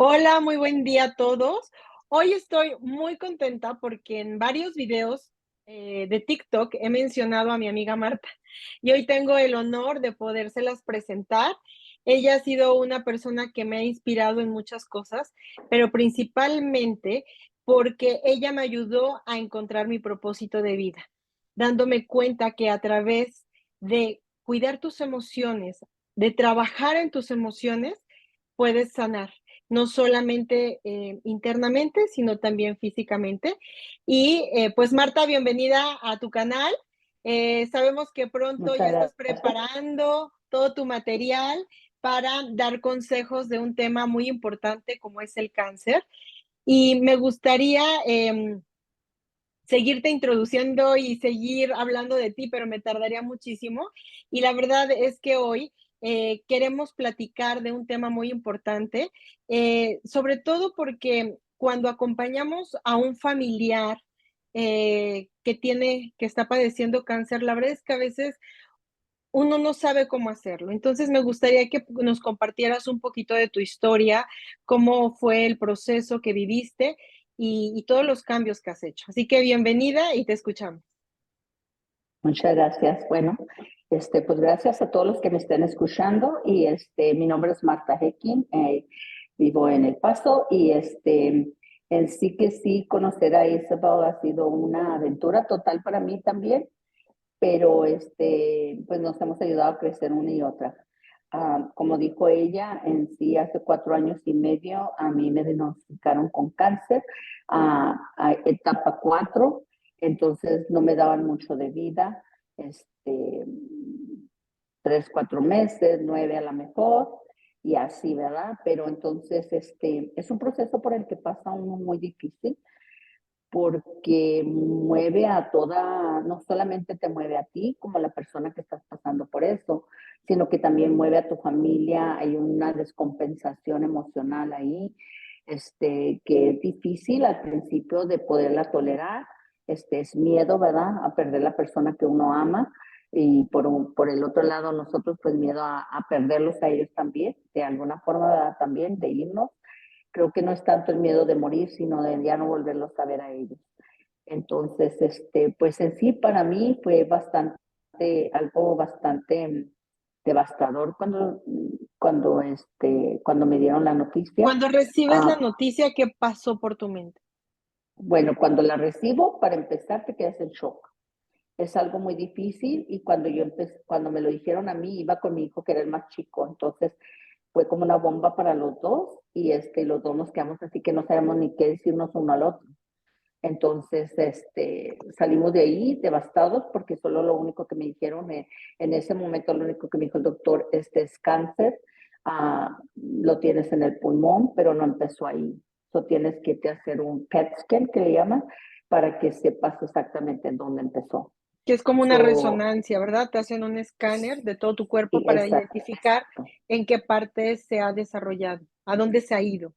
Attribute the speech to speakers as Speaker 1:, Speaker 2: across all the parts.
Speaker 1: Hola, muy buen día a todos. Hoy estoy muy contenta porque en varios videos de TikTok he mencionado a mi amiga Marta y hoy tengo el honor de podérselas presentar. Ella ha sido una persona que me ha inspirado en muchas cosas, pero principalmente porque ella me ayudó a encontrar mi propósito de vida, dándome cuenta que a través de cuidar tus emociones, de trabajar en tus emociones, puedes sanar no solamente internamente, sino también físicamente. Y pues Marta, bienvenida a tu canal. Sabemos que pronto ya
Speaker 2: Muchas
Speaker 1: estás
Speaker 2: gracias.
Speaker 1: preparando todo tu material para dar consejos de un tema muy importante como es el cáncer. Y me gustaría seguirte introduciendo y seguir hablando de ti, pero me tardaría muchísimo. Y la verdad es que hoy queremos platicar de un tema muy importante, sobre todo porque cuando acompañamos a un familiar que está padeciendo cáncer, la verdad es que a veces uno no sabe cómo hacerlo. Entonces, me gustaría que nos compartieras un poquito de tu historia, cómo fue el proceso que viviste y todos los cambios que has hecho. Así que bienvenida y te escuchamos.
Speaker 2: Muchas gracias. Bueno, pues gracias a todos los que me estén escuchando y mi nombre es Marta Hekin, vivo en El Paso y en sí que sí conocer a Isabel ha sido una aventura total para mí también, pero pues nos hemos ayudado a crecer una y otra. Como dijo ella, en sí hace 4 años y medio a mí me diagnosticaron con cáncer a etapa 4, entonces no me daban mucho de vida, este, 3, 4 meses, 9 a lo mejor, y así, ¿verdad? Pero entonces es un proceso por el que pasa uno muy difícil porque mueve a toda, no solamente te mueve a ti como la persona que estás pasando por eso, sino que también mueve a tu familia, hay una descompensación emocional ahí, que es difícil al principio de poderla tolerar, es miedo, ¿verdad?, a perder la persona que uno ama, y por el otro lado nosotros pues miedo a perderlos a ellos también, de alguna forma, ¿verdad?, también de irnos. Creo que no es tanto el miedo de morir, sino de ya no volverlos a ver a ellos. Entonces, pues en sí para mí fue algo bastante devastador cuando me dieron la noticia.
Speaker 1: Cuando recibes la
Speaker 2: Ah,
Speaker 1: noticia, ¿qué pasó por tu mente?
Speaker 2: bueno, cuando la recibo, para empezar, te quedas en shock. Es algo muy difícil y cuando me lo dijeron a mí, iba con mi hijo que era el más chico, entonces fue como una bomba para los dos y los dos nos quedamos así que no sabemos ni qué decirnos uno al otro. Entonces, salimos de ahí devastados porque solo lo único que me dijeron en ese momento, lo único que me dijo el doctor, este es cáncer, lo tienes en el pulmón, pero no empezó ahí. So, tienes que te hacer un PET scan, que le llaman, para que sepas exactamente en dónde empezó.
Speaker 1: Que es como una
Speaker 2: So,
Speaker 1: resonancia, ¿verdad? Te hacen un escáner de todo tu cuerpo
Speaker 2: sí,
Speaker 1: para identificar
Speaker 2: exacto.
Speaker 1: en qué parte se ha desarrollado, a dónde se ha ido.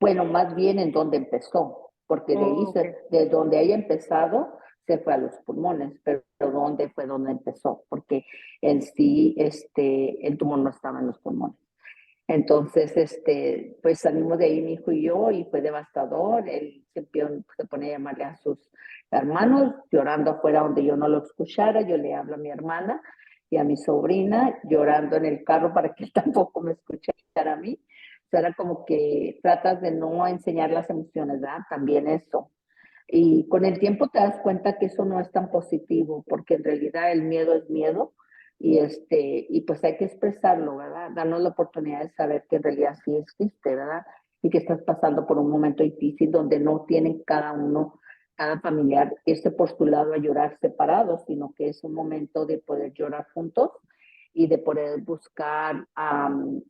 Speaker 2: Bueno, más bien en dónde empezó, porque
Speaker 1: Oh, ok.
Speaker 2: de donde haya empezado, se fue a los pulmones, pero ¿dónde fue donde empezó? Porque en sí, el tumor no estaba en los pulmones. Entonces, pues salimos de ahí mi hijo y yo y fue devastador. Él se pone a llamarle a sus hermanos, llorando afuera donde yo no lo escuchara. Yo le hablo a mi hermana y a mi sobrina, llorando en el carro para que él tampoco me escuchara a mí. O sea, era como que tratas de no enseñar las emociones, ¿verdad? También eso. Y con el tiempo te das cuenta que eso no es tan positivo, porque en realidad el miedo es miedo y pues hay que expresarlo, ¿verdad? Darnos la oportunidad de saber que en realidad sí existe, ¿verdad? Y que estás pasando por un momento difícil donde no tienen cada familiar irse por su lado a llorar separados, sino que es un momento de poder llorar juntos y de poder buscar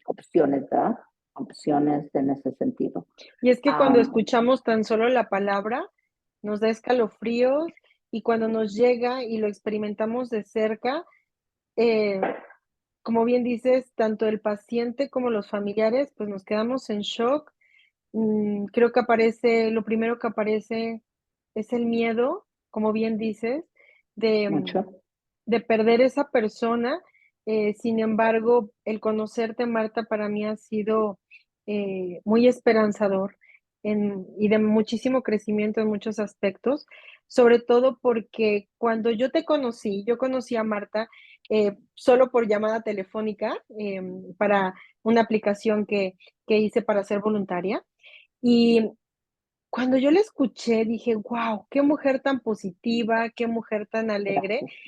Speaker 2: opciones, ¿verdad? Opciones en ese sentido.
Speaker 1: Y es que cuando
Speaker 2: Um,
Speaker 1: escuchamos tan solo la palabra, nos da escalofríos y cuando nos llega y lo experimentamos de cerca, eh, como bien dices, tanto el paciente como los familiares, pues nos quedamos en shock. Creo que lo primero que aparece es el miedo, como bien dices, de,
Speaker 2: mucho.
Speaker 1: de perder esa persona. Sin embargo, el conocerte, Marta, para mí ha sido muy esperanzador y de muchísimo crecimiento en muchos aspectos, sobre todo porque cuando yo conocí a Marta solo por llamada telefónica para una aplicación que hice para ser voluntaria. Y cuando yo la escuché dije, wow, qué mujer tan positiva, qué mujer tan alegre.
Speaker 2: Gracias.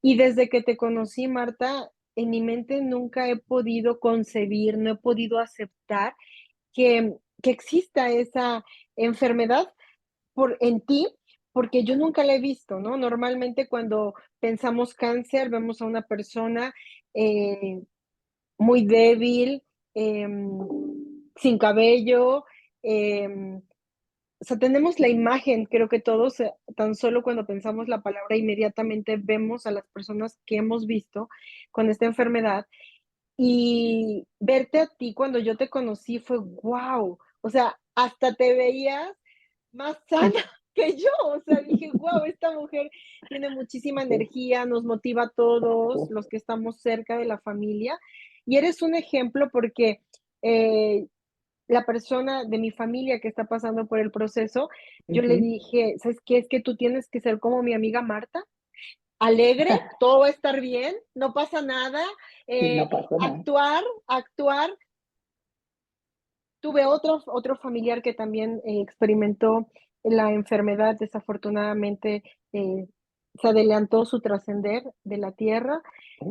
Speaker 1: Y desde que te conocí, Marta, en mi mente nunca he podido concebir, no he podido aceptar que exista esa enfermedad en ti, porque yo nunca la he visto, ¿no? Normalmente cuando pensamos cáncer, vemos a una persona eh, muy débil, sin cabello, o sea, tenemos la imagen, creo que todos, tan solo cuando pensamos la palabra, inmediatamente vemos a las personas que hemos visto con esta enfermedad. Y verte a ti cuando yo te conocí fue guau, o sea, hasta te veías más sana que yo, o sea, dije: "Guau, esta mujer tiene muchísima
Speaker 2: Sí,
Speaker 1: energía, nos motiva a todos
Speaker 2: gracias.
Speaker 1: los que estamos cerca de la familia". Y eres un ejemplo porque, eh, la persona de mi familia que está pasando por el proceso, yo le
Speaker 2: Ujú.
Speaker 1: dije: "¿Sabes qué? Es que tú tienes que ser como mi amiga Marta, alegre, todo va a estar bien, no pasa nada,
Speaker 2: Sí, no pasa nada.
Speaker 1: actuar". Tuve otro familiar que también experimentó la enfermedad, desafortunadamente se adelantó su trascender de la tierra.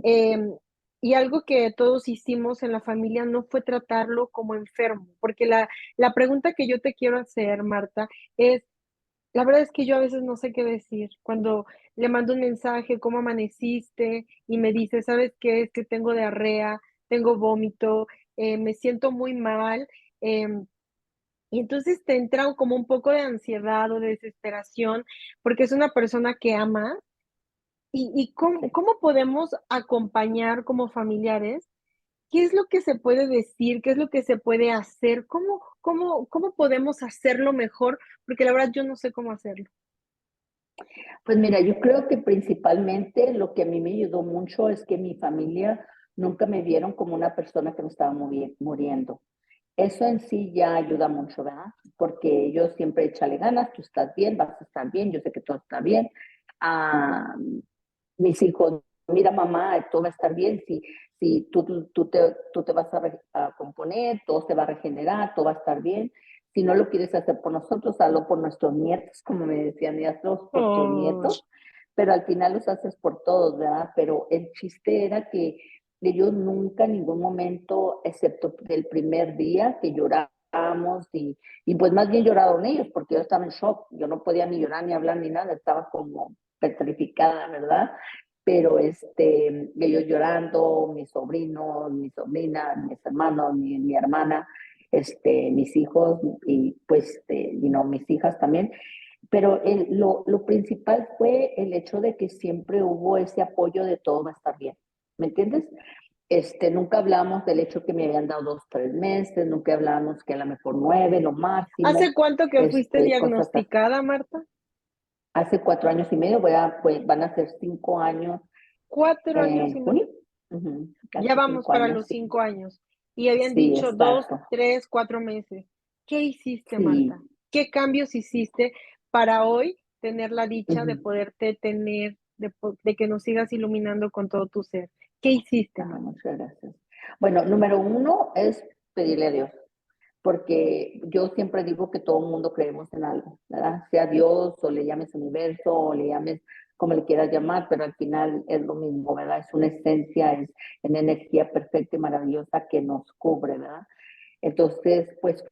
Speaker 1: em, y algo que todos hicimos en la familia no fue tratarlo como enfermo, porque la pregunta que yo te quiero hacer, Marta, es, la verdad es que yo a veces no sé qué decir. Cuando le mando un mensaje, ¿cómo amaneciste? Y me dice, ¿sabes qué? Es que tengo diarrea, tengo vómito, me siento muy mal. em, y entonces te entra como un poco de ansiedad o de desesperación, porque es una persona que ama. ¿Y
Speaker 2: Sí.
Speaker 1: cómo podemos acompañar como familiares? ¿Qué es lo que se puede decir? ¿Qué es lo que se puede hacer? ¿Cómo podemos hacerlo mejor? Porque la verdad yo no sé cómo hacerlo.
Speaker 2: Pues mira, yo creo que principalmente lo que a mí me ayudó mucho es que mi familia nunca me vieron como una persona que me estaba muriendo. Eso en sí ya ayuda mucho, ¿verdad? Porque yo siempre échale ganas, tú estás bien, vas a estar bien, yo sé que todo está bien. Ah, mis hijos, mira mamá, todo va a estar bien, si tú te vas a componer, todo se va a regenerar, todo va a estar bien. Si no lo quieres hacer por nosotros, hazlo por nuestros nietos, como me decían, y hazlo por tus
Speaker 1: Oh,
Speaker 2: nietos, pero al final los haces por todos, ¿verdad? Pero el chiste era que ellos nunca en ningún momento, excepto el primer día que llorábamos y pues más bien lloraron ellos, porque yo estaba en shock, yo no podía ni llorar, ni hablar, ni nada, estaba como petrificada, ¿verdad? Pero ellos llorando, mis sobrinos, mi sobrina, mis hermanos, mi hermana, mis hijos y pues, mis hijas también. Pero lo principal fue el hecho de que siempre hubo ese apoyo de todo va a estar bien, ¿me entiendes? Nunca hablamos del hecho que me habían dado 2, 3 meses, nunca hablamos que a lo mejor 9, lo máximo,
Speaker 1: ¿hace cuánto que fuiste
Speaker 2: cosas así.
Speaker 1: diagnosticada, Marta?
Speaker 2: Hace 4 años y medio, pues, van a ser 5 años
Speaker 1: 4 años
Speaker 2: en
Speaker 1: y medio.
Speaker 2: junio. Ujú,
Speaker 1: Ya
Speaker 2: casi
Speaker 1: vamos
Speaker 2: cinco
Speaker 1: para
Speaker 2: años,
Speaker 1: los
Speaker 2: sí.
Speaker 1: 5 años. Y habían
Speaker 2: Sí,
Speaker 1: dicho dos,
Speaker 2: exacto.
Speaker 1: 3, 4 meses. ¿Qué hiciste, Marta?
Speaker 2: Sí.
Speaker 1: ¿Qué cambios hiciste para hoy tener la dicha de
Speaker 2: Ujú.
Speaker 1: poderte tener, de que nos sigas iluminando con todo tu ser? ¿Qué hiciste,
Speaker 2: Ah,
Speaker 1: Marta?
Speaker 2: muchas gracias. Bueno, número uno es pedirle a Dios, porque yo siempre digo que todo el mundo creemos en algo, ¿verdad? Sea Dios o le llames universo o le llames como le quieras llamar, pero al final es lo mismo, ¿verdad? Es una esencia, es una energía perfecta y maravillosa que nos cubre, ¿verdad? Entonces, pues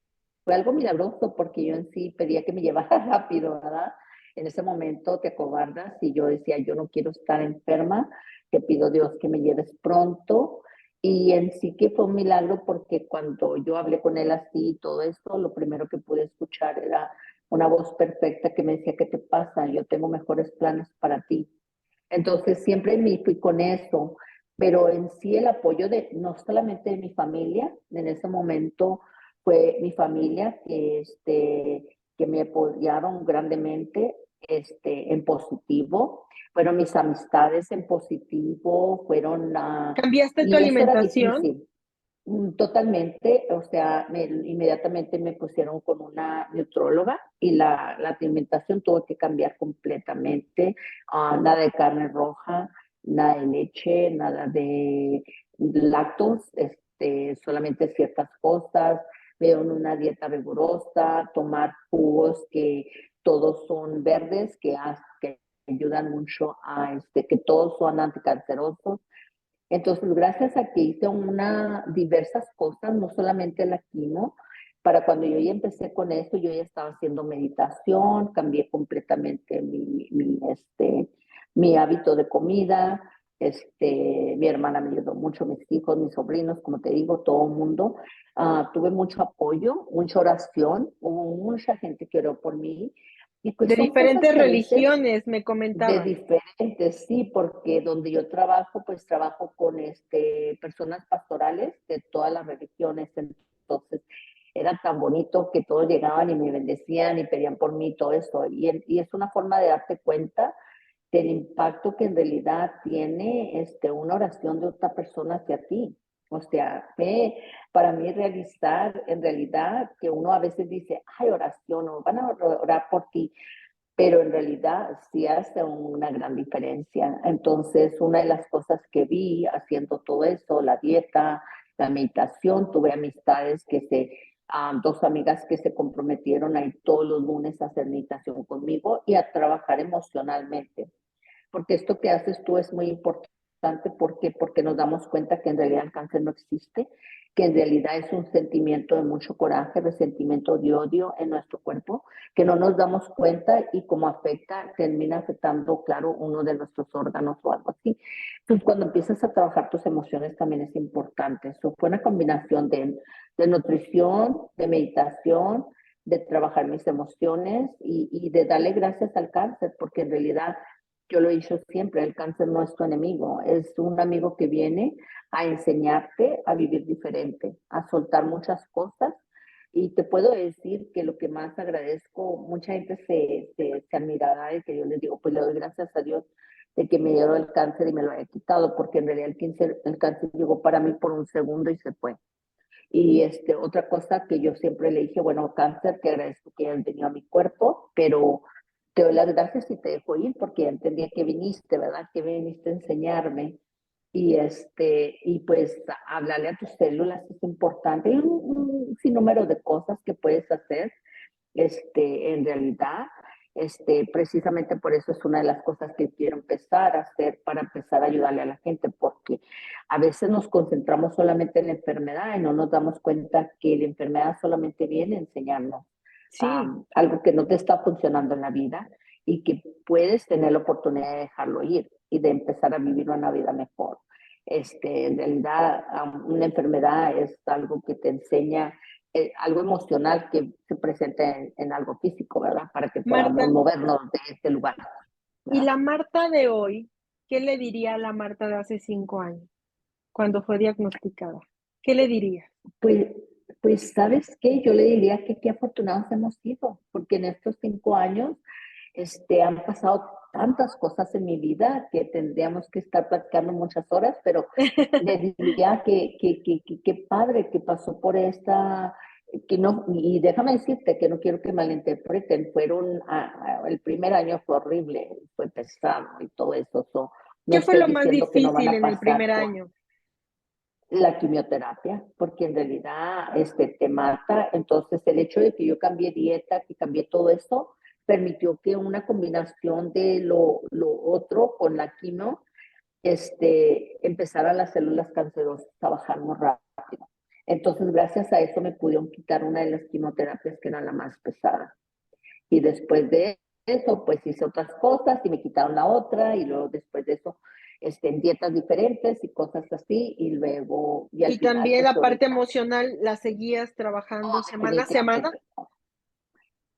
Speaker 2: fue algo milagroso porque yo en sí pedía que me llevara rápido, ¿verdad? En ese momento te acobardas y yo decía, yo no quiero estar enferma, te pido Dios que me lleves pronto. Y en sí que fue un milagro porque cuando yo hablé con él así y todo esto, lo primero que pude escuchar era una voz perfecta que me decía, ¿qué te pasa? Yo tengo mejores planes para ti. Entonces siempre me fui con eso, pero en sí el apoyo de no solamente de mi familia, en ese momento fue mi familia que me apoyaron grandemente en positivo, fueron mis amistades en positivo,
Speaker 1: ¿Cambiaste tu
Speaker 2: y eso era
Speaker 1: alimentación?
Speaker 2: difícil. Totalmente, o sea, inmediatamente me pusieron con una nutrióloga y la alimentación tuvo que cambiar completamente. Nada de carne roja, nada de leche, nada de lácteos, solamente ciertas cosas. Veo una dieta rigurosa, tomar jugos que todos son verdes, que ayudan mucho que todos son anticancerosos. Entonces, gracias a que hice diversas cosas, no solamente la quimo, para cuando yo ya empecé con eso, yo ya estaba haciendo meditación, cambié completamente mi hábito de comida. Mi hermana me ayudó mucho, mis hijos, mis sobrinos, como te digo, todo el mundo. Tuve mucho apoyo, mucha oración, hubo mucha gente que oró por mí. Y pues
Speaker 1: De
Speaker 2: son cosas
Speaker 1: diferentes
Speaker 2: que a veces
Speaker 1: religiones, me
Speaker 2: de
Speaker 1: comentabas.
Speaker 2: diferentes, sí, porque donde yo trabajo, pues trabajo con personas pastorales de todas las religiones. Entonces, era tan bonito que todos llegaban y me bendecían y pedían por mí todo eso. Y es una forma de darte cuenta del impacto que en realidad tiene una oración de otra persona hacia ti. O sea, para mí realizar en realidad que uno a veces dice, ay, oración, o van a orar por ti, pero en realidad sí hace una gran diferencia. Entonces, una de las cosas que vi haciendo todo eso, la dieta, la meditación, tuve amistades dos amigas que se comprometieron a ir todos los lunes a hacer meditación conmigo y a trabajar emocionalmente, porque esto que haces tú es muy importante. ¿Por qué? Porque nos damos cuenta que en realidad el cáncer no existe, que en realidad es un sentimiento de mucho coraje, resentimiento, de odio en nuestro cuerpo, que no nos damos cuenta y como afecta, termina afectando, claro, uno de nuestros órganos o algo así. Entonces, cuando empiezas a trabajar tus emociones también es importante. Eso fue una combinación de nutrición, de meditación, de trabajar mis emociones y de darle gracias al cáncer, porque en realidad yo lo he dicho siempre, el cáncer no es tu enemigo, es un amigo que viene a enseñarte a vivir diferente, a soltar muchas cosas. Y te puedo decir que lo que más agradezco, mucha gente se admirará de que yo les digo, pues le doy gracias a Dios de que me dio el cáncer y me lo haya quitado, porque en realidad el cáncer llegó para mí por un segundo y se fue. Y otra cosa que yo siempre le dije, bueno, cáncer, te agradezco que hayas venido a mi cuerpo, pero te doy las gracias y te dejo ir porque ya entendía que viniste, ¿verdad? Que viniste a enseñarme. Y pues hablarle a tus células es importante. Hay un sinnúmero de cosas que puedes hacer en realidad. Precisamente por eso es una de las cosas que quiero empezar a hacer para empezar a ayudarle a la gente, porque a veces nos concentramos solamente en la enfermedad y no nos damos cuenta que la enfermedad solamente viene a enseñarnos
Speaker 1: Sí,
Speaker 2: algo que no te está funcionando en la vida y que puedes tener la oportunidad de dejarlo ir y de empezar a vivir una vida mejor. En realidad, una enfermedad es algo que te enseña algo emocional que se presenta en algo físico, ¿verdad? Para que podamos
Speaker 1: Marta,
Speaker 2: movernos de este lugar,
Speaker 1: ¿y
Speaker 2: ¿verdad?
Speaker 1: la Marta de hoy, qué le diría a la Marta de hace 5 años, cuando fue diagnosticada? ¿Qué le diría?
Speaker 2: Pues, pues, ¿sabes qué? Yo le diría que qué afortunados hemos sido, porque en estos 5 años han pasado tantas cosas en mi vida que tendríamos que estar platicando muchas horas, pero le diría que padre que pasó por esta, que no, y déjame decirte que no quiero que malinterpreten, el primer año fue horrible, fue pesado y todo eso, no
Speaker 1: ¿Qué fue
Speaker 2: estoy
Speaker 1: lo más
Speaker 2: diciendo que no van
Speaker 1: difícil
Speaker 2: a
Speaker 1: en el primer
Speaker 2: pasar por
Speaker 1: año?
Speaker 2: la quimioterapia, porque en realidad te mata. Entonces, el hecho de que yo cambié dieta, que cambié todo eso, permitió que una combinación de lo otro con la quimio, empezaran las células cancerosas a bajar muy rápido. Entonces, gracias a eso me pudieron quitar una de las quimioterapias que era la más pesada. Y después de eso, pues hice otras cosas y me quitaron la otra y luego después de eso, en dietas diferentes y cosas así y luego, y al
Speaker 1: Y
Speaker 2: final,
Speaker 1: también
Speaker 2: pues
Speaker 1: la parte
Speaker 2: ahorita,
Speaker 1: emocional, ¿la seguías trabajando semana a semana?
Speaker 2: definitivamente.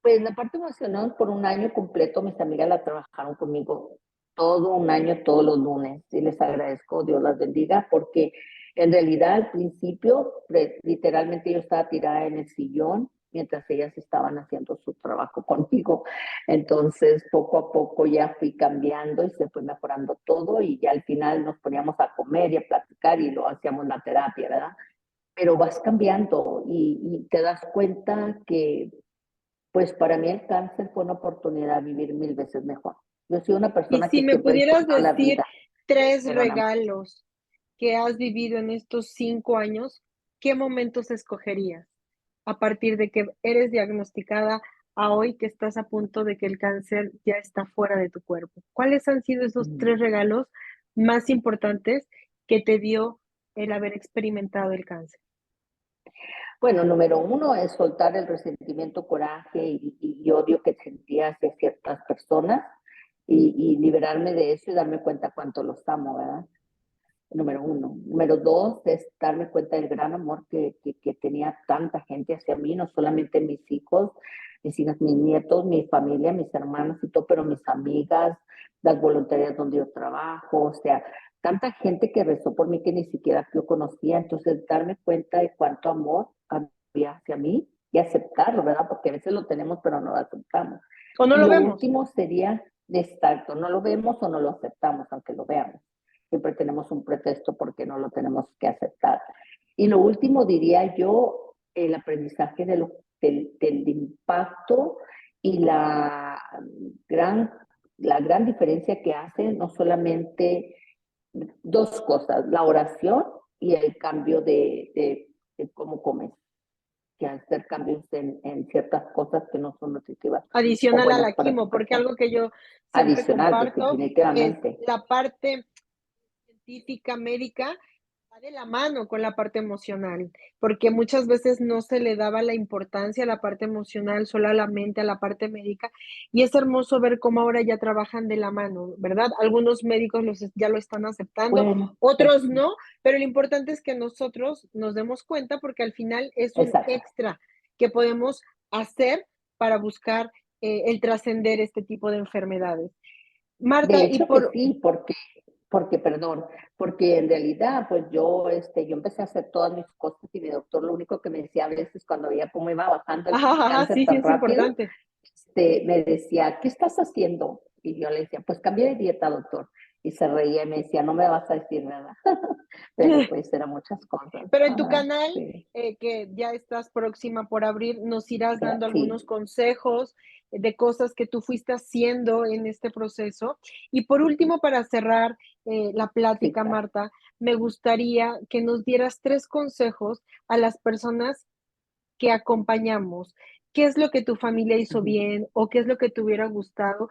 Speaker 2: Pues la parte emocional por un año completo, mis amigas la trabajaron conmigo todo un año, todos los lunes y les agradezco, Dios las bendiga, porque en realidad al principio, literalmente yo estaba tirada en el sillón mientras ellas estaban haciendo su trabajo conmigo. Entonces, poco a poco ya fui cambiando y se fue mejorando todo y ya al final nos poníamos a comer y a platicar y lo hacíamos la terapia, ¿verdad? pero vas cambiando y te das cuenta que, pues para mí el cáncer fue una oportunidad de vivir 1000 veces mejor. Yo soy una
Speaker 1: Y
Speaker 2: persona
Speaker 1: si
Speaker 2: que
Speaker 1: me
Speaker 2: siempre
Speaker 1: pudieras
Speaker 2: disfruta la
Speaker 1: decir
Speaker 2: vida,
Speaker 1: 3
Speaker 2: pero nada.
Speaker 1: regalos que has vivido en estos 5 años, ¿qué momentos escogerías? A partir de que eres diagnosticada a hoy que estás a punto de que el cáncer ya está fuera de tu cuerpo. ¿Cuáles han sido esos 3 regalos más importantes que te dio el haber experimentado el cáncer?
Speaker 2: Bueno, número uno es soltar el resentimiento, coraje y odio que sentía hacia ciertas personas y liberarme de eso y darme cuenta cuánto los amo, ¿verdad? Número uno. Número dos es darme cuenta del gran amor que tenía tanta gente hacia mí, no solamente mis hijos, mis hijas, mis nietos, mi familia, mis hermanos y todo, pero mis amigas, las voluntarias donde yo trabajo, o sea, tanta gente que rezó por mí que ni siquiera yo conocía. Entonces, darme cuenta de cuánto amor había hacia mí y aceptarlo, ¿verdad? Porque a veces lo tenemos, pero no lo aceptamos.
Speaker 1: ¿O no
Speaker 2: Y
Speaker 1: lo
Speaker 2: lo
Speaker 1: vemos?
Speaker 2: último sería, exacto, no lo vemos o no lo aceptamos, aunque lo veamos. Siempre tenemos un pretexto porque no lo tenemos que aceptar. Y lo último diría yo, el aprendizaje del impacto y gran, la gran diferencia que hace no solamente dos cosas, la oración y el cambio de cómo comes, que hacer cambios en ciertas cosas que no son nutritivas o
Speaker 1: Adicional a
Speaker 2: buenas
Speaker 1: la
Speaker 2: para tu
Speaker 1: quimo, porque
Speaker 2: persona.
Speaker 1: algo que yo siempre
Speaker 2: Adicional,
Speaker 1: comparto es
Speaker 2: definitivamente.
Speaker 1: la parte científica, médica, va de la mano con la parte emocional, porque muchas veces no se le daba la importancia a la parte emocional, solo a la mente, a la parte médica, y es hermoso ver cómo ahora ya trabajan de la mano, ¿verdad? Algunos médicos ya lo están aceptando,
Speaker 2: Bueno, pues
Speaker 1: otros no, pero lo importante es que nosotros nos demos cuenta porque al final es un
Speaker 2: exacto.
Speaker 1: extra que podemos hacer para buscar el trascender este tipo de enfermedades.
Speaker 2: De
Speaker 1: Marta, y
Speaker 2: hecho que
Speaker 1: por
Speaker 2: sí, perdón, porque en realidad, pues yo empecé a hacer todas mis cosas y mi doctor lo único que me decía a veces cuando veía cómo iba bajando el
Speaker 1: ajá, ajá,
Speaker 2: cáncer
Speaker 1: sí, sí,
Speaker 2: tan
Speaker 1: es
Speaker 2: rápido,
Speaker 1: importante.
Speaker 2: me decía, ¿qué estás haciendo? Y yo le decía, pues cambié de dieta, doctor. Y se reía y me decía, no me vas a decir nada. Pero pues eran muchas cosas.
Speaker 1: Pero en tu
Speaker 2: Ajá,
Speaker 1: canal,
Speaker 2: sí.
Speaker 1: que ya estás próxima por abrir, nos irás dando algunos
Speaker 2: Sí.
Speaker 1: consejos de cosas que tú fuiste haciendo en este proceso. Y por último, para cerrar la
Speaker 2: Sí,
Speaker 1: plática,
Speaker 2: claro.
Speaker 1: Marta, me gustaría que nos dieras 3 consejos a las personas que acompañamos. ¿Qué es lo que tu familia hizo
Speaker 2: Ujú.
Speaker 1: bien o qué es lo que te hubiera gustado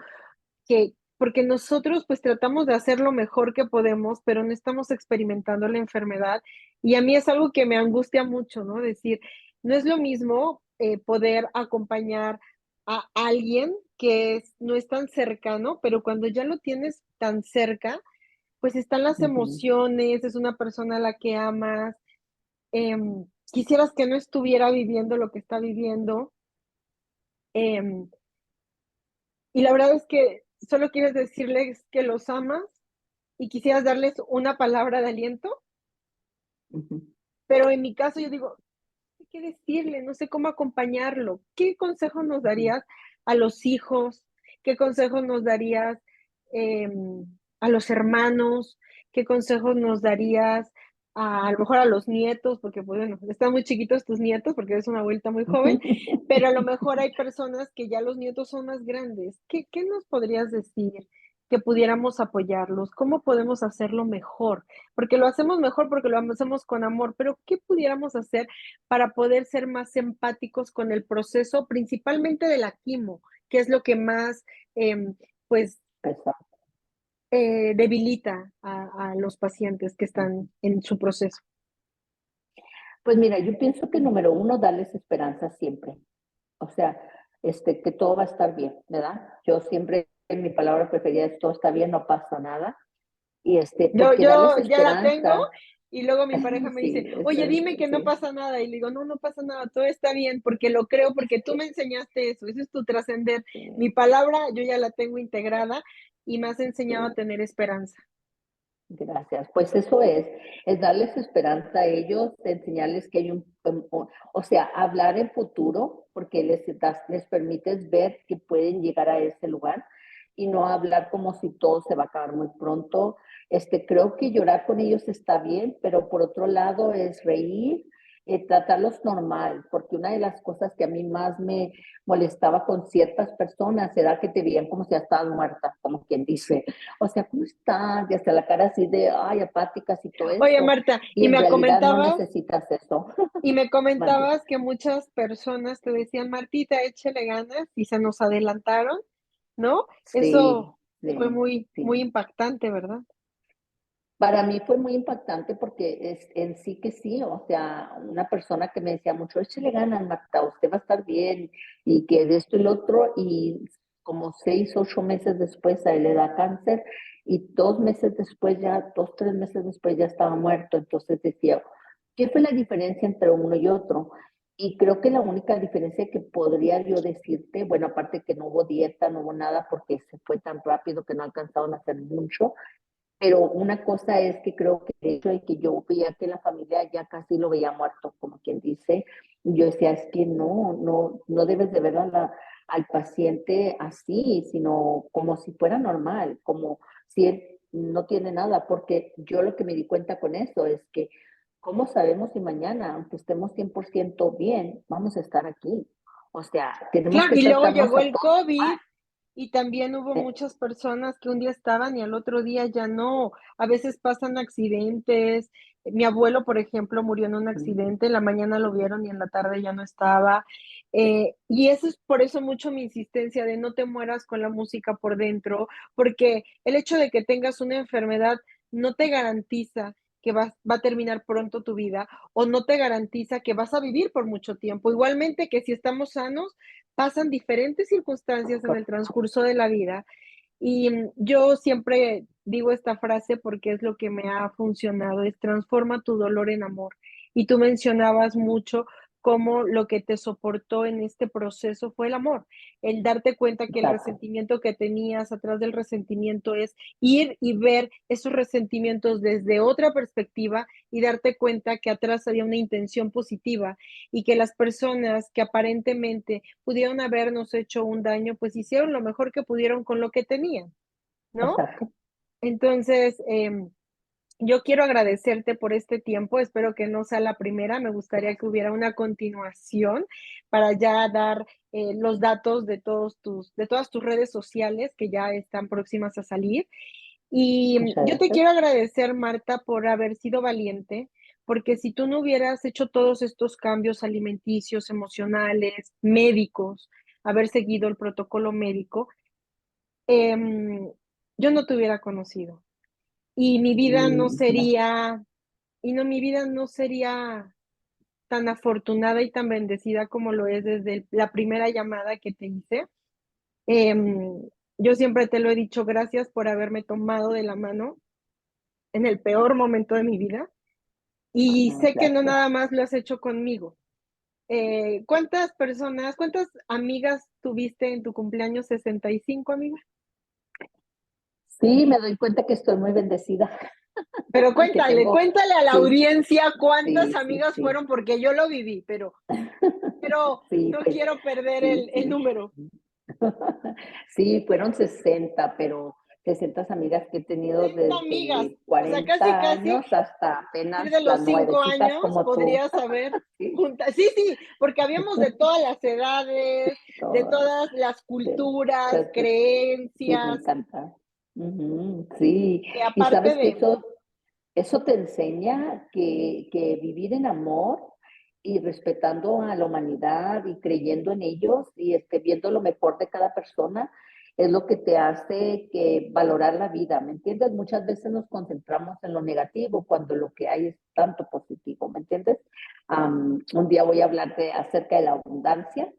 Speaker 1: que porque nosotros, pues, tratamos de hacer lo mejor que podemos, pero no estamos experimentando la enfermedad, y a mí es algo que me angustia mucho, ¿no? Decir, no es lo mismo, poder acompañar a alguien que no es tan cercano, pero cuando ya lo tienes tan cerca, pues, están las
Speaker 2: Ujú.
Speaker 1: emociones, es una persona a la que amas, quisieras que no estuviera viviendo lo que está viviendo, em, y la verdad es que solo quieres decirles que los amas y quisieras darles una palabra de aliento,
Speaker 2: Ujú.
Speaker 1: pero en mi caso yo digo, no sé qué decirle, no sé cómo acompañarlo. ¿Qué consejo nos
Speaker 2: Ujú.
Speaker 1: darías a los hijos? ¿Qué consejos nos darías a los hermanos? ¿Qué consejos nos darías a lo mejor a los nietos? Porque, pues, bueno, están muy chiquitos tus nietos porque eres una abuelita muy joven, pero a lo mejor hay personas que ya los nietos son más grandes. ¿Qué nos podrías decir que pudiéramos apoyarlos? ¿Cómo podemos hacerlo mejor? Porque lo hacemos mejor porque lo hacemos con amor, pero ¿qué pudiéramos hacer para poder ser más empáticos con el proceso, principalmente de la quimo, que es lo que más, pues,
Speaker 2: Exacto.
Speaker 1: debilita a los pacientes que
Speaker 2: Ujú.
Speaker 1: están en su proceso?
Speaker 2: Pues mira, yo pienso que número uno, darles esperanza siempre. O sea, que todo va a estar bien, ¿verdad? Yo siempre, mi palabra preferida es todo está bien, no pasa nada. Y
Speaker 1: Yo
Speaker 2: porque darles
Speaker 1: yo ya la tengo,
Speaker 2: esperanza,
Speaker 1: y luego mi pareja me dice:
Speaker 2: sí,
Speaker 1: "Oye, dime que no
Speaker 2: sí,
Speaker 1: pasa nada", y le digo: "No, no pasa nada, todo está bien, porque lo creo, porque tú me enseñaste eso, ese es tu trascender". Mi
Speaker 2: sí,
Speaker 1: palabra yo ya la tengo integrada y me has enseñado a
Speaker 2: sí.
Speaker 1: tener esperanza.
Speaker 2: Gracias. Pues eso es darles esperanza a ellos, enseñarles que hay o sea, hablar en futuro, porque les permites ver que pueden llegar a ese lugar y no hablar como si todo se va a acabar muy pronto. Creo que llorar con ellos está bien, pero por otro lado es reír, tratarlos normal, porque una de las cosas que a mí más me molestaba con ciertas personas era que te veían como si ya estabas muerta, como quien dice, o sea, ¿cómo estás? Y hasta la cara así de, ay, apáticas y todo
Speaker 1: Oye,
Speaker 2: eso,
Speaker 1: Marta,
Speaker 2: y en realidad no necesitas eso.
Speaker 1: y me
Speaker 2: Mande.
Speaker 1: comentabas que muchas personas te decían, Martita, échale ganas y se nos adelantaron, ¿no?
Speaker 2: Sí,
Speaker 1: Eso fue
Speaker 2: sí,
Speaker 1: muy, muy
Speaker 2: sí.
Speaker 1: impactante, ¿verdad?
Speaker 2: Para mí fue muy impactante porque es en sí que sí, o sea, una persona que me decía mucho, échale ganas, Marta, usted va a estar bien, y que de esto y lo otro, y como 6, 8 meses después a él le da cáncer, y 2 meses después ya, 2, 3 meses después ya estaba muerto. Entonces decía, ¿qué fue la diferencia entre uno y otro? Y creo que la única diferencia que podría yo decirte, bueno, aparte que no hubo dieta, no hubo nada, porque se fue tan rápido que no alcanzaron a hacer mucho, pero una cosa es que creo que el hecho de que yo veía que la familia ya casi lo veía muerto, como quien dice, yo decía, es que no debes de ver al paciente así, sino como si fuera normal, como si él no tiene nada, porque yo lo que me di cuenta con eso es que, ¿cómo sabemos si mañana, aunque estemos 100% bien, vamos a estar aquí? O sea, tenemos
Speaker 1: Claro,
Speaker 2: que
Speaker 1: y luego
Speaker 2: tratarnos
Speaker 1: llegó
Speaker 2: a
Speaker 1: el
Speaker 2: todos
Speaker 1: COVID
Speaker 2: igual.
Speaker 1: y también hubo muchas personas que un día estaban y al otro día ya no. A veces pasan accidentes. Mi abuelo, por ejemplo, murió en un accidente, en la mañana lo vieron y en la tarde ya no estaba. Y eso es por eso mucho mi insistencia de no te mueras con la música por dentro, porque el hecho de que tengas una enfermedad no te garantiza que va a terminar pronto tu vida o no te garantiza que vas a vivir por mucho tiempo. Igualmente que si estamos sanos, pasan diferentes circunstancias en el transcurso de la vida y yo siempre digo esta frase porque es lo que me ha funcionado, es transforma tu dolor en amor. Y tú mencionabas mucho cómo lo que te soportó en este proceso fue el amor, el darte cuenta que el
Speaker 2: Exacto.
Speaker 1: resentimiento que tenías atrás del resentimiento es ir y ver esos resentimientos desde otra perspectiva y darte cuenta que atrás había una intención positiva y que las personas que aparentemente pudieron habernos hecho un daño, pues hicieron lo mejor que pudieron con lo que tenían, ¿no?
Speaker 2: Exacto.
Speaker 1: Entonces, yo quiero agradecerte por este tiempo, espero que no sea la primera, me gustaría que hubiera una continuación para ya dar los datos de todas tus redes sociales que ya están próximas a salir. Y
Speaker 2: Muchas
Speaker 1: yo te
Speaker 2: gracias.
Speaker 1: quiero agradecer, Marta, por haber sido valiente, porque si tú no hubieras hecho todos estos cambios alimenticios, emocionales, médicos, haber seguido el protocolo médico, em, yo no te hubiera conocido. Y mi vida no
Speaker 2: Gracias.
Speaker 1: sería y no, mi vida no sería tan afortunada y tan bendecida como lo es desde la primera llamada que te hice. Em, yo siempre te lo he dicho, gracias por haberme tomado de la mano en el peor momento de mi vida. Y sé que no
Speaker 2: Gracias.
Speaker 1: nada más lo has hecho conmigo. ¿Cuántas personas, cuántas amigas tuviste en tu cumpleaños 65, amiga?
Speaker 2: Sí, me doy cuenta que estoy muy bendecida,
Speaker 1: Pero
Speaker 2: que
Speaker 1: cuéntale,
Speaker 2: tengo,
Speaker 1: cuéntale a la
Speaker 2: sí,
Speaker 1: audiencia cuántas
Speaker 2: sí, sí,
Speaker 1: amigas
Speaker 2: sí.
Speaker 1: fueron, porque yo lo viví, pero
Speaker 2: Sí,
Speaker 1: no
Speaker 2: pues,
Speaker 1: quiero perder
Speaker 2: sí,
Speaker 1: el
Speaker 2: sí.
Speaker 1: número.
Speaker 2: Sí, fueron 60, pero 60 amigas que he tenido
Speaker 1: 60 amigas,
Speaker 2: desde
Speaker 1: o sea, casi,
Speaker 2: 40
Speaker 1: casi,
Speaker 2: años hasta
Speaker 1: a
Speaker 2: apenas
Speaker 1: partir de
Speaker 2: las
Speaker 1: los 5
Speaker 2: nuevecitas
Speaker 1: años
Speaker 2: como tú.
Speaker 1: podrías haber
Speaker 2: Sí,
Speaker 1: juntas. Sí, sí, porque habíamos de todas las edades, de
Speaker 2: todas,
Speaker 1: todas las
Speaker 2: sí,
Speaker 1: culturas,
Speaker 2: creo que sí, me
Speaker 1: creencias,
Speaker 2: encanta. Ujú, sí,
Speaker 1: que
Speaker 2: y
Speaker 1: aparte
Speaker 2: sabes que
Speaker 1: de
Speaker 2: eso te enseña que vivir en amor y respetando a la humanidad y creyendo en ellos y viendo lo mejor de cada persona es lo que te hace que valorar la vida, ¿me entiendes? Muchas veces nos concentramos en lo negativo cuando lo que hay es tanto positivo, ¿me entiendes? Un día voy a hablarte acerca de la abundancia,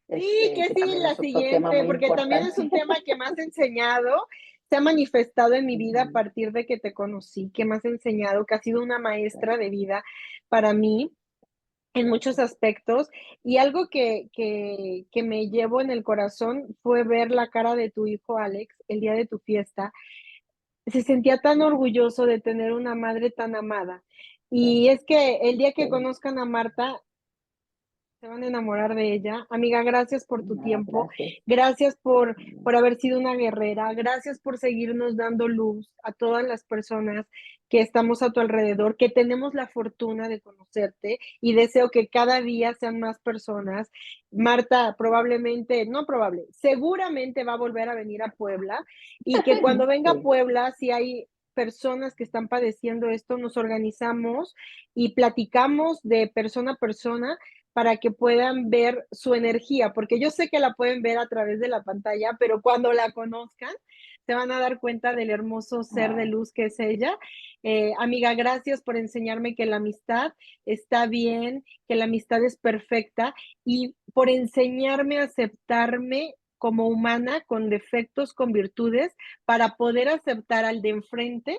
Speaker 1: sí, que
Speaker 2: que
Speaker 1: sí,
Speaker 2: también
Speaker 1: la
Speaker 2: es otro tema
Speaker 1: siguiente,
Speaker 2: muy
Speaker 1: porque también es
Speaker 2: importante.
Speaker 1: un tema que me has enseñado, se ha manifestado en mi vida a
Speaker 2: Ujú,
Speaker 1: partir de que te conocí, que me has enseñado, que has sido una maestra de vida para mí en muchos
Speaker 2: gracias.
Speaker 1: aspectos. Y algo que me llevo en el corazón fue ver la cara de tu hijo Alex el día de tu fiesta. Se sentía tan orgulloso de tener una madre tan amada. Y es que el día que
Speaker 2: Sí,
Speaker 1: conozcan a Marta, Se van a enamorar de ella. Amiga, gracias por tu
Speaker 2: No,
Speaker 1: tiempo,
Speaker 2: gracias.
Speaker 1: gracias por haber sido una guerrera, gracias por seguirnos dando luz a todas las personas que estamos a tu alrededor, que tenemos la fortuna de conocerte y deseo que cada día sean más personas. Marta probablemente, no probable, seguramente va a volver a venir a Puebla y que cuando venga a
Speaker 2: Sí,
Speaker 1: Puebla, si hay personas que están padeciendo esto, nos organizamos y platicamos de persona a persona para que puedan ver su energía, porque yo sé que la pueden ver a través de la pantalla, pero cuando la conozcan, se van a dar cuenta del hermoso ser de
Speaker 2: ah,
Speaker 1: luz que es ella. Amiga, gracias por enseñarme que la amistad está bien, que la amistad es perfecta y por enseñarme a aceptarme como humana, con defectos, con virtudes, para poder aceptar al de enfrente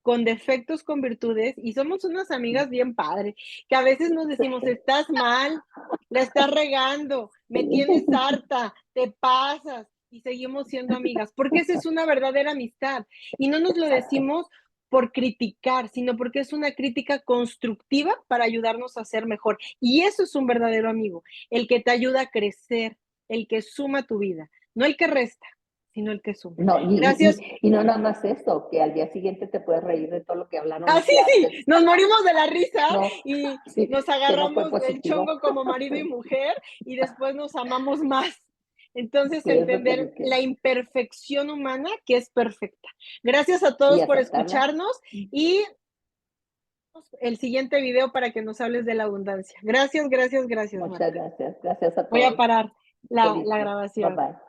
Speaker 1: con defectos, con virtudes, y somos unas amigas bien padres que a veces nos decimos,
Speaker 2: sí,
Speaker 1: estás mal, la estás regando, me
Speaker 2: sí.
Speaker 1: tienes harta, te pasas, y seguimos siendo amigas, porque esa es una verdadera amistad. Y no nos lo
Speaker 2: Exacto.
Speaker 1: decimos por criticar, sino porque es una crítica constructiva para ayudarnos a ser mejor. Y eso es un verdadero amigo, el que te ayuda a crecer, el que suma tu vida, no el que resta, sino el que suma.
Speaker 2: No,
Speaker 1: Gracias.
Speaker 2: y no nada más eso, que al día siguiente te puedes reír de todo lo que hablaron
Speaker 1: Ah,
Speaker 2: un
Speaker 1: sí,
Speaker 2: día
Speaker 1: sí,
Speaker 2: antes.
Speaker 1: nos morimos de la risa
Speaker 2: No,
Speaker 1: y
Speaker 2: sí,
Speaker 1: nos
Speaker 2: que no fue
Speaker 1: agarramos del
Speaker 2: positivo.
Speaker 1: chongo como marido y mujer y después nos amamos más. Entonces,
Speaker 2: Sí, es lo que
Speaker 1: entender la
Speaker 2: dije.
Speaker 1: imperfección humana que es perfecta. Gracias a
Speaker 2: Y
Speaker 1: todos por
Speaker 2: aceptarla.
Speaker 1: escucharnos y el siguiente video para que nos hables de la abundancia. Gracias, gracias, gracias,
Speaker 2: Muchas
Speaker 1: Marta.
Speaker 2: gracias. Gracias a
Speaker 1: Voy a
Speaker 2: todos.
Speaker 1: parar la
Speaker 2: Feliz día. Bye
Speaker 1: grabación.
Speaker 2: bye.